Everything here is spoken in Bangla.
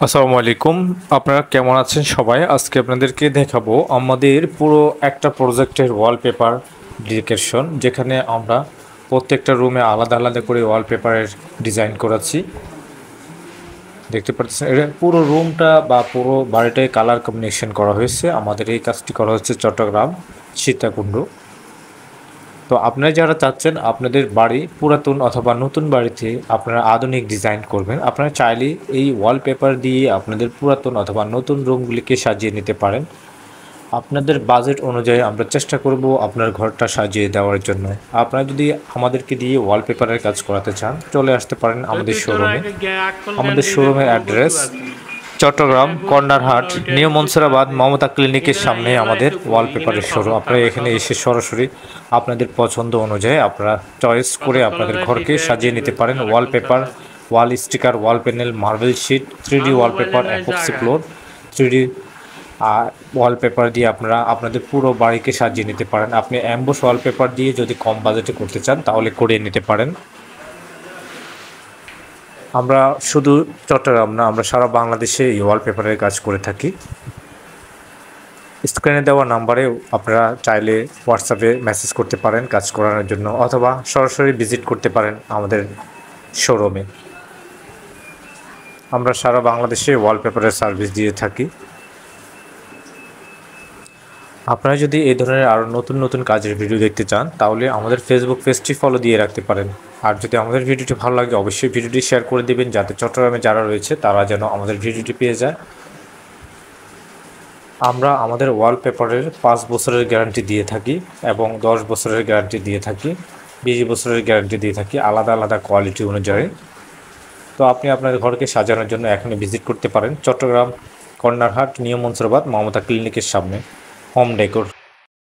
আসসালামু আলাইকুম। আপনারা কেমন আছেন সবাই? আজকে আপনাদেরকে দেখাবো আমাদের পুরো একটা প্রজেক্টের ওয়ালপেপার ডেকোরেশন, যেখানে আমরা প্রত্যেকটা রুমে আলাদা আলাদা করে ওয়ালপেপারের ডিজাইন করেছি। দেখতে পাচ্ছেন এটা পুরো রুমটা বা পুরো বাড়িটায় কালার কম্বিনেশন করা হয়েছে। আমাদের এই কাজটি করা হচ্ছে চট্টগ্রাম সীতাকুণ্ড। তো আপনারা যারা চাচ্ছেন আপনাদের বাড়ি পুরাতন অথবা নতুন বাড়িতে আপনারা আধুনিক ডিজাইন করবেন, আপনারা চাইলে এই ওয়ালপেপার দিয়ে আপনাদের পুরাতন অথবা নতুন রুমগুলিকে সাজিয়ে নিতে পারেন। আপনাদের বাজেট অনুযায়ী আমরা চেষ্টা করব আপনার ঘরটা সাজিয়ে দেওয়ার জন্য। আপনারা যদি আমাদেরকে দিয়ে ওয়ালপেপারের কাজ করাতে চান চলে আসতে পারেন আমাদের শোরুমে। আমাদের শোরুমের অ্যাড্রেস চট্টগ্রাম কর্নারহাট নিউ মনসুরাবাদ মমতা ক্লিনিকের সামনে আমাদের ওয়ালপেপারের শোরুম। আপনারা এখানে এসে সরাসরি আপনাদের পছন্দ অনুযায়ী আপনারা চয়েস করে আপনাদের ঘরকে সাজিয়ে নিতে পারেন। Wallpaper, wall sticker, wall panel, marble sheet, 3D wallpaper, epoxy floor, 3D wallpaper দিয়ে আপনারা আপনাদের পুরো বাড়িকে সাজিয়ে নিতে পারেন। আপনি অ্যাম্বুশ ওয়ালপেপার দিয়ে যদি কম বাজেটে করতে চান তাহলে করিয়ে নিতে পারেন। আমরা শুধু চট্টগ্রাম না, আমরা সারা বাংলাদেশে এই ওয়ালপেপারের কাজ করে থাকি। স্ক্রিনে দেওয়া নাম্বারে আপনারা চাইলে হোয়াটসঅ্যাপে মেসেজ করতে পারেন কাজ করানোর জন্য, অথবা সরাসরি ভিজিট করতে পারেন আমাদের শোরুমে। আমরা সারা বাংলাদেশে ওয়ালপেপারের সার্ভিস দিয়ে থাকি। আপনারা যদি এই ধরনের আরও নতুন নতুন কাজের ভিডিও দেখতে চান তাহলে আমাদের ফেসবুক পেজটি ফলো দিয়ে রাখতে পারেন। আর যদি আমাদের ভিডিওটি ভালো লাগে অবশ্যই ভিডিওটি শেয়ার করে দেবেন, যাতে চট্টগ্রামে যারা রয়েছে তারা যেন আমাদের ভিডিওটি পেয়ে যায়। আমরা আমাদের ওয়ালপেপারের 5 বছরের গ্যারান্টি দিয়ে থাকি এবং 10 বছরের গ্যারান্টি দিয়ে থাকি, 20 বছরের গ্যারান্টি দিয়ে থাকি আলাদা আলাদা কোয়ালিটি অনুযায়ী। তো আপনি আপনার ঘরকে সাজানোর জন্য এখনই ভিজিট করতে পারেন চট্টগ্রাম কর্নারহাট নিউ মনসুরাবাদ মমতা ক্লিনিকের সামনে। Home decor.